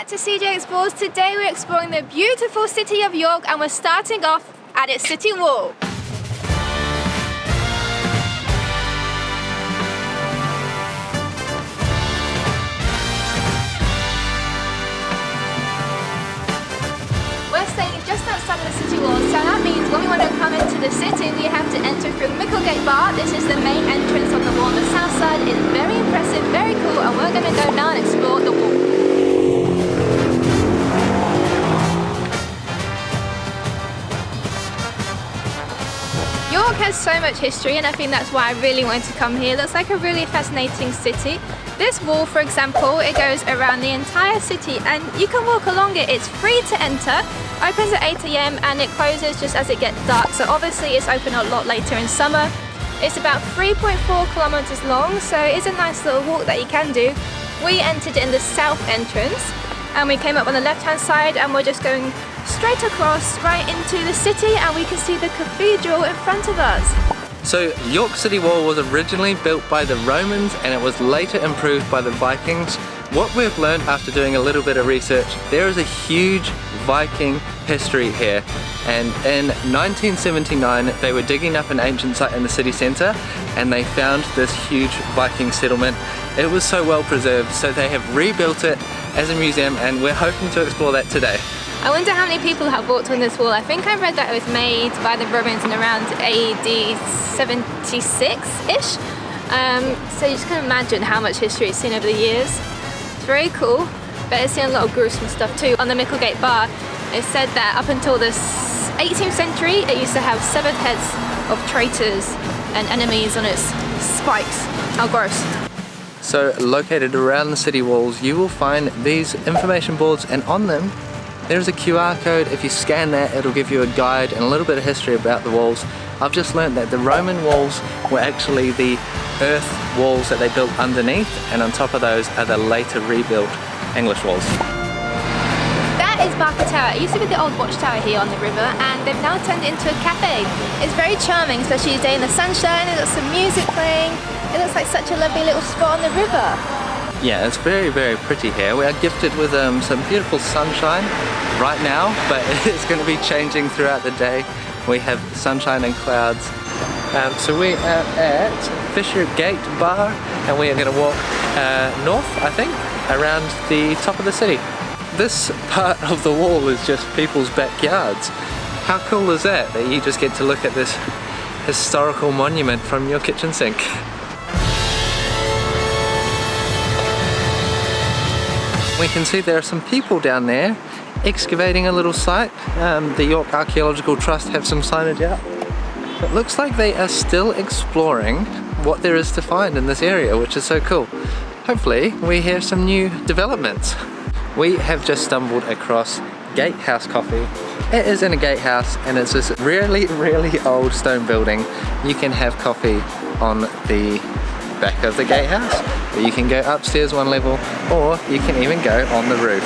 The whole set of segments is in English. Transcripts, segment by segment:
to CJ Explores. Today we're exploring the beautiful city of York and we're starting off at its city wall. We're staying just outside of the city wall, so that means when we want to come into the city we have to enter through Micklegate Bar. This is the main entrance on the wall on the south side. It's very impressive, very cool, and we're going to go now and explore the wall. York has so much history and I think that's why I really wanted to come here. It looks like a really fascinating city. This wall, for example, it goes around the entire city and you can walk along it. It's free to enter, opens at 8 AM and it closes just as it gets dark. So obviously it's open a lot later in summer. It's about 3.4 kilometers long, so it's a nice little walk that you can do. We entered in the south entrance and we came up on the left hand side and we're just going straight across right into the city and we can see the cathedral in front of us. So York City Wall was originally built by the Romans and it was later improved by the Vikings. What we've learned after doing a little bit of research, there is a huge Viking history here, and in 1979 they were digging up an ancient site in the city centre and they found this huge Viking settlement. It was so well preserved, so they have rebuilt it as a museum and we're hoping to explore that today. I wonder how many people have walked on this wall. I think I read that it was made by the Romans in around AD 76-ish. So you just can imagine how much history it's seen over the years. It's very cool, but it's seen a lot of gruesome stuff too. On the Micklegate Bar, it said that up until the 18th century, it used to have severed heads of traitors and enemies on its spikes. How gross. So located around the city walls, you will find these information boards and on them, there's a QR code. If you scan that, it'll give you a guide and a little bit of history about the walls. I've just learned that the Roman walls were actually the earth walls that they built underneath, and on top of those are the later rebuilt English walls. That is Barker Tower. It used to be the old watchtower here on the river and they've now turned it into a cafe. It's very charming, especially today in the sunshine. There's some music playing. It looks like such a lovely little spot on the river. Yeah, it's very, very pretty here. We are gifted with some beautiful sunshine right now, but it's going to be changing throughout the day. We have sunshine and clouds. So we are at Micklegate Bar and we are going to walk north, I think, around the top of the city. This part of the wall is just people's backyards. How cool is that, that you just get to look at this historical monument from your kitchen sink? We can see there are some people down there excavating a little site. The York Archaeological Trust have some signage out. It looks like they are still exploring what there is to find in this area, which is so cool. Hopefully we hear some new developments. We have just stumbled across Gatehouse Coffee. It is in a gatehouse and it's this really, really old stone building. You can have coffee on the back of the gatehouse, but you can go upstairs one level or you can even go on the roof.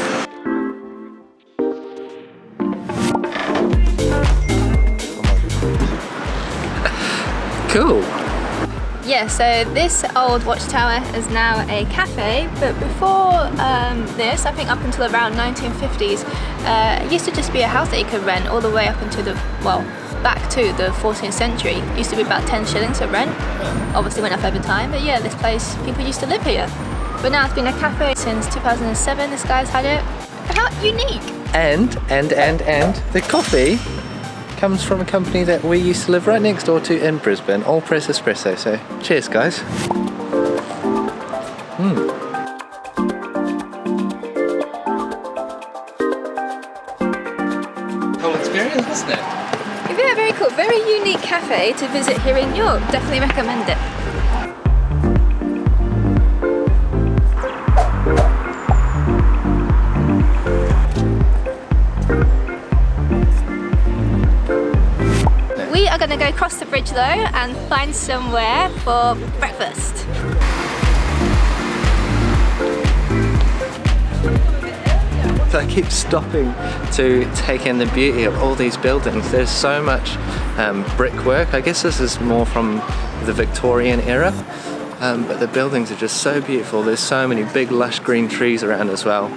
Cool. Yeah, so this old watchtower is now a cafe, but before this, I think up until around 1950s, it used to just be a house that you could rent all the way up until the, well, back to the 14th century. It used to be about 10 shillings a rent. Obviously went up over time, but yeah, this place, people used to live here. But now it's been a cafe since 2007, this guy's had it. How unique! And the coffee comes from a company that we used to live right next door to in Brisbane, All Press Espresso, so cheers guys. Cool experience, isn't it? Yeah, very cool. Very unique cafe to visit here in York. Definitely recommend it. We are going to go across the bridge though and find somewhere for breakfast. I keep stopping to take in the beauty of all these buildings. There's so much brickwork. I guess this is more from the Victorian era, but the buildings are just so beautiful. There's so many big lush green trees around as well.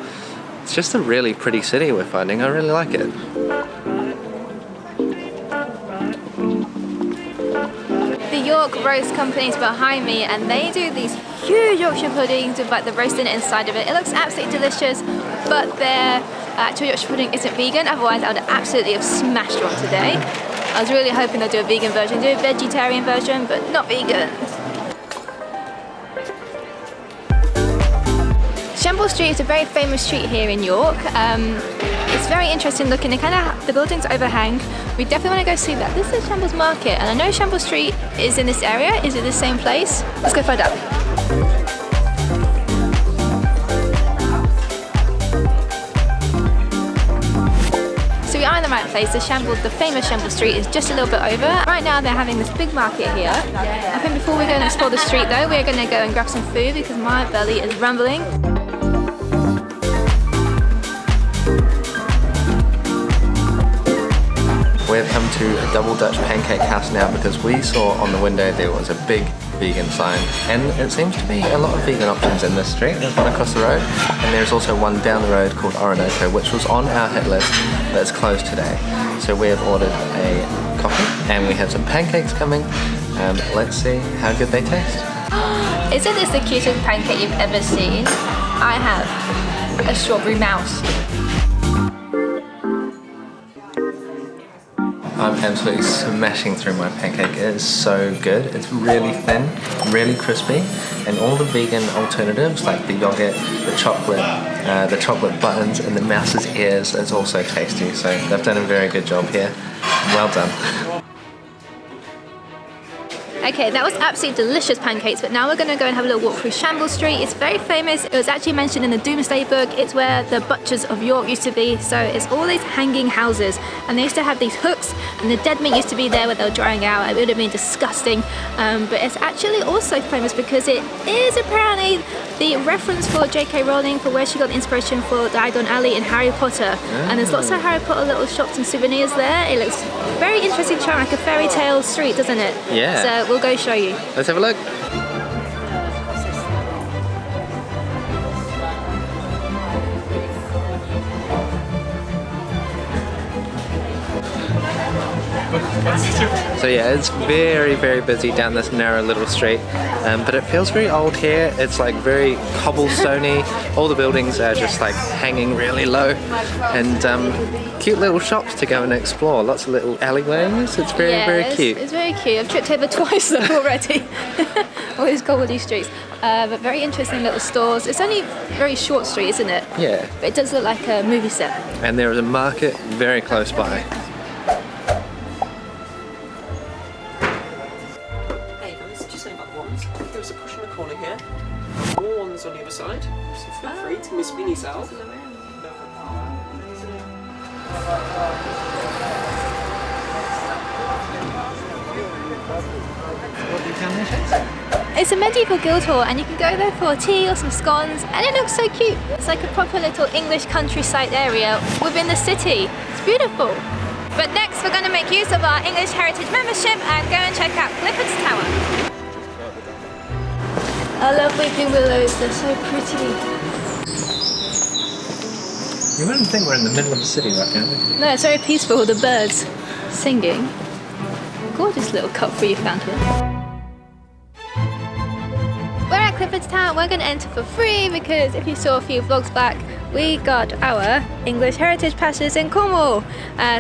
It's just a really pretty city we're finding. I really like it. The York Roast Company is behind me, and they do these huge Yorkshire puddings with like the roast in it inside of it. It looks absolutely delicious, but their actual Yorkshire pudding isn't vegan, otherwise I would absolutely have smashed one today. I was really hoping they'd do a vegan version, do a vegetarian version, but not vegan. Shambles Street is a very famous street here in York. It's very interesting looking. The buildings overhang. We definitely want to go see that. This is Shambles Market, and I know Shambles Street is in this area. Is it the same place? Let's go find out. So we are in the right place. The famous Shambles Street is just a little bit over. Right now they're having this big market here. I think before we go and explore the street though, we're going to go and grab some food because my belly is rumbling. We've come to a double Dutch pancake house now because we saw on the window there was a big vegan sign, and it seems to be a lot of vegan options in this street. There's one across the road, and there's also one down the road called Orinoco, which was on our hit list, but it's closed today. So we have ordered a coffee, and we have some pancakes coming. Let's see how good they taste. Isn't this the cutest pancake you've ever seen? I have a strawberry mouse. I'm absolutely smashing through my pancake. It is so good. It's really thin, really crispy, and all the vegan alternatives like the yogurt, the chocolate buttons, and the mouse's ears is also tasty. So they've done a very good job here. Well done. Okay, that was absolutely delicious pancakes, but now we're going to go and have a little walk through Shambles Street. It's very famous. It was actually mentioned in the Doomsday Book. It's where the butchers of York used to be, so it's all these hanging houses, and they used to have these hooks, and the dead meat used to be there where they were drying out. It would have been disgusting, but it's actually also famous because it is apparently the reference for J.K. Rowling for where she got the inspiration for Diagon Alley in Harry Potter. And there's lots of Harry Potter little shops and souvenirs there. It looks very interesting, like a fairy tale street, doesn't it? Yeah. So we'll go show you. Let's have a look. So yeah, it's very, very busy down this narrow little street, but it feels very old here. It's like very cobblestoney. All the buildings are just like hanging really low, and cute little shops to go and explore. Lots of little alleyways. It's very, very cute. It's very cute. I've tripped over twice though already. All these cobbledy streets, but very interesting little stores. It's only a very short street, isn't it? Yeah. But it does look like a movie set. And there is a market very close by. There's a push in the corner here. More ones on the other side. So feel free to misspin yourself. It's a medieval guild hall, and you can go there for tea or some scones, and it looks so cute. It's like a proper little English countryside area within the city. It's beautiful. But next we're going to make use of our English Heritage membership and go and check out Clifford's Tower. I love weeping willows, they're so pretty. You wouldn't think we're in the middle of the city right now. No, it's very peaceful with the birds singing. Gorgeous little cup for you found here. We're at Clifford's Tower. We're going to enter for free because if you saw a few vlogs back, we got our English Heritage passes in Cornwall.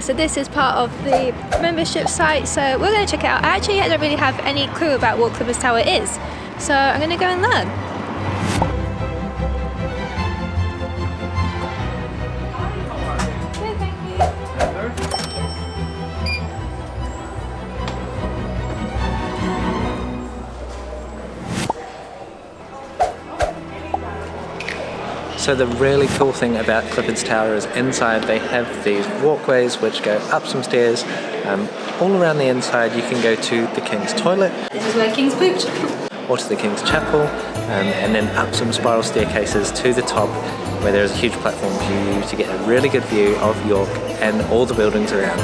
So this is part of the membership site, so we're going to check it out. I actually don't really have any clue about what Clifford's Tower is. So I'm going to go and learn. Okay, thank you. So the really cool thing about Clifford's Tower is inside they have these walkways which go up some stairs. All around the inside you can go to the King's Toilet. This is where King's pooped. Or to the King's Chapel, and then up some spiral staircases to the top where there's a huge platform for you to get a really good view of York and all the buildings around.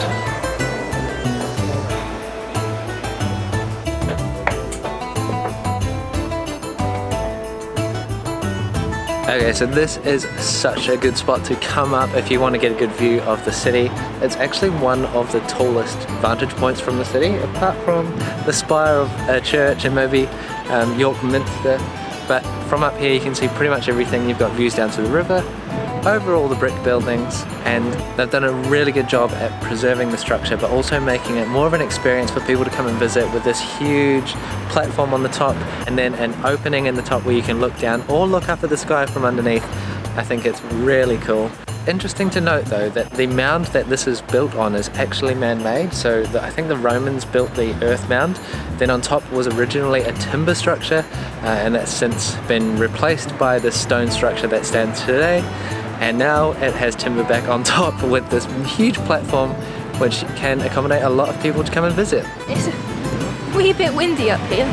Okay, so this is such a good spot to come up if you want to get a good view of the city. It's actually one of the tallest vantage points from the city, apart from the spire of a church and maybe York Minster. But from up here you can see pretty much everything. You've got views down to the river, over all the brick buildings, and they've done a really good job at preserving the structure but also making it more of an experience for people to come and visit, with this huge platform on the top and then an opening in the top where you can look down or look up at the sky from underneath. I think it's really cool. Interesting to note though that the mound that this is built on is actually man-made. So I think the Romans built the earth mound, then on top was originally a timber structure, and that's since been replaced by this stone structure that stands today, and now it has timber back on top with this huge platform which can accommodate a lot of people to come and visit. It's a wee bit windy up here.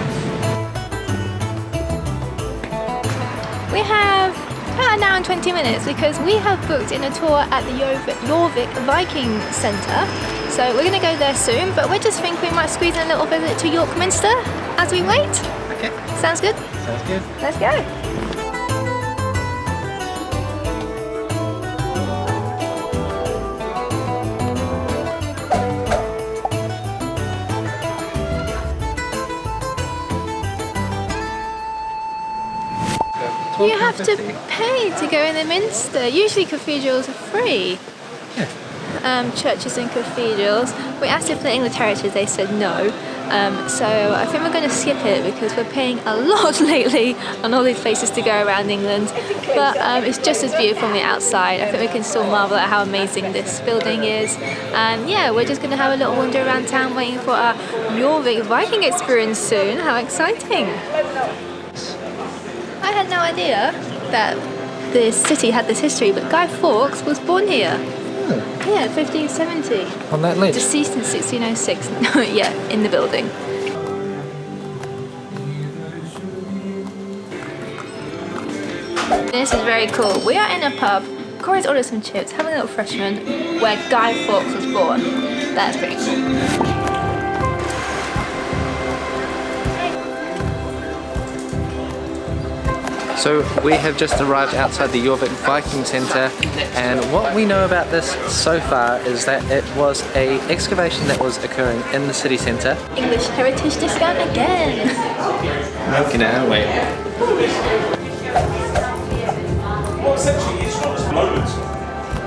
We have about an hour and 20 minutes because we have booked in a tour at the Jorvik Viking Centre. So we're going to go there soon, but we just think we might squeeze in a little visit to York Minster as we wait. Okay. Sounds good? Sounds good. Let's go. You have to pay to go in the Minster. Usually cathedrals are free. Yeah. Churches and cathedrals. We asked if the English Heritage, they said no. So I think we're going to skip it because we're paying a lot lately on all these places to go around England. But it's just as beautiful on the outside. I think we can still marvel at how amazing this building is. And yeah, we're just going to have a little wander around town waiting for our Jorvik Viking experience soon. How exciting! I had no idea that this city had this history, but Guy Fawkes was born here. Oh. Yeah, 1570. On that ledge? Deceased in 1606. Yeah, in the building. This is very cool. We are in a pub. Corey's ordered some chips, having a little freshman, where Guy Fawkes was born. That's pretty cool. So we have just arrived outside the Jorvik Viking Centre, and what we know about this so far is that it was an excavation that was occurring in the city centre. English heritage discount again! Milking it, wait. Well, essentially it's not as moments,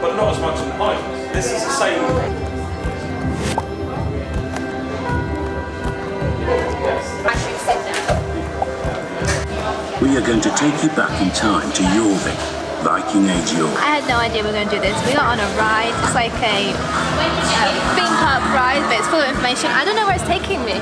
but not as much in the pipe. This is the same. We are going to take you back in time to Jorvik, Viking Age York. I had no idea we were going to do this. We got on a ride. It's like a theme park ride, but it's full of information. I don't know where it's taking me.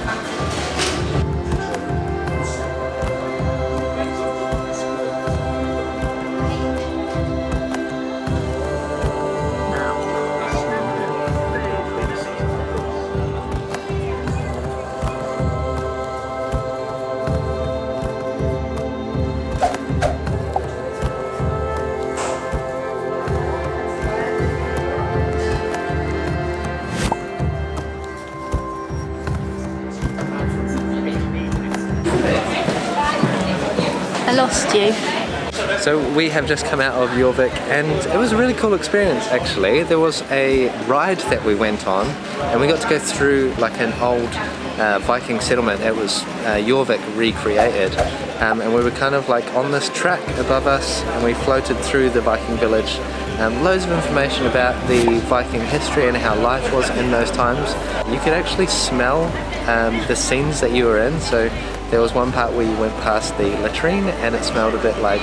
I lost you. So we have just come out of Jorvik, and it was a really cool experience actually. There was a ride that we went on, and we got to go through like an old Viking settlement. It was Jorvik recreated, and we were kind of like on this track above us, and we floated through the Viking village. Loads of information about the Viking history and how life was in those times. You could actually smell the scenes that you were in. So there was one part where you went past the latrine and it smelled a bit like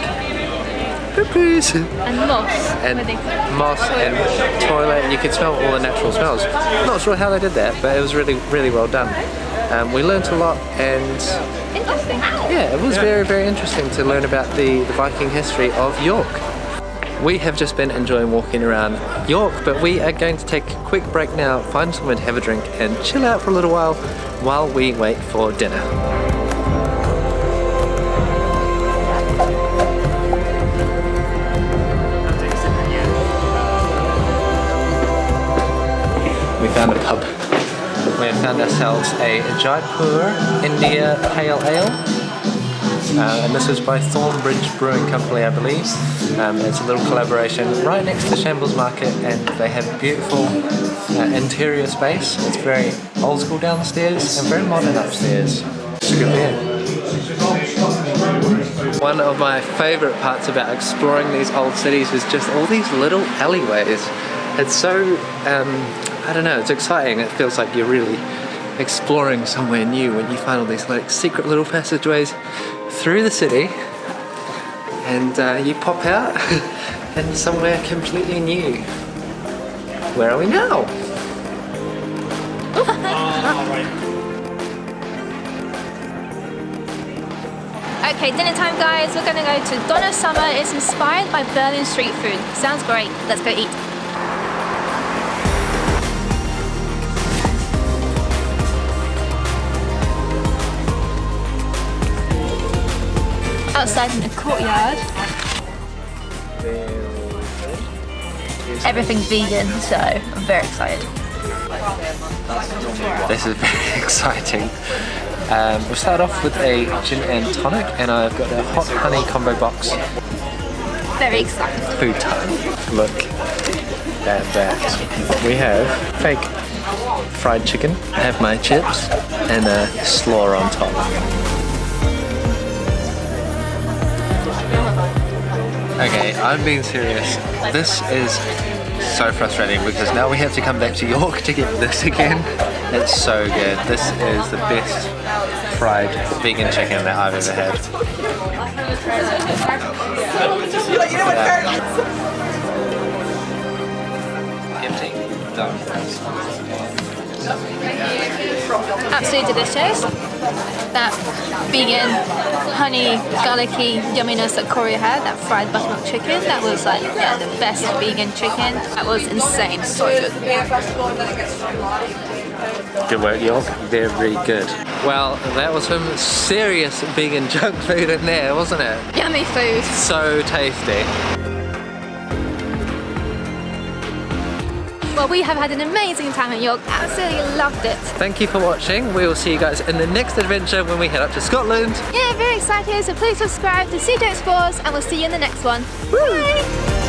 poo-poos. And moss. And moss and toilet. You could smell all the natural smells. Not sure how they did that, but it was really, really well done. We learnt a lot, and Interesting. yeah, it was very, very interesting to learn about the Viking history of York. We have just been enjoying walking around York, but we are going to take a quick break now, find somewhere to have a drink and chill out for a little while we wait for dinner. We found a pub. We have found ourselves a Jaipur India Pale Ale. and this is by Thornbridge Brewing Company, I believe. It's a little collaboration right next to Shambles Market, and they have beautiful interior space. It's very old school downstairs and very modern upstairs. It's a good beer. One of my favourite parts about exploring these old cities is just all these little alleyways. It's so, I don't know, it's exciting. It feels like you're really exploring somewhere new when you find all these like secret little passageways through the city, and you pop out in somewhere completely new. Where are we now? Okay, dinner time guys, we're gonna go to Döner Summer. It's inspired by Berlin street food. Sounds great, let's go eat. Outside in the courtyard. Everything's vegan, so I'm very excited. This is very exciting. We'll start off with a gin and tonic, and I've got a hot honey combo box. Very excited. Food time. Look at that. We have fake fried chicken. I have my chips and a slaw on top. Okay, I'm being serious. This is so frustrating because now we have to come back to York to get this again. It's so good. This is the best fried vegan chicken that I've ever had. Empty. Done. Absolutely delicious. That vegan, honey, garlicky yumminess that Corey had, that fried buttermilk chicken, that was like, yeah, the best vegan chicken. That was insane, so good. Good work, York. Very good. Well, that was some serious vegan junk food in there, wasn't it? Yummy food. So tasty. Well, we have had an amazing time in York. Absolutely loved it. Thank you for watching. We will see you guys in the next adventure when we head up to Scotland. Yeah, very excited. So please subscribe to JcE&x Explores, and we'll see you in the next one. Bye!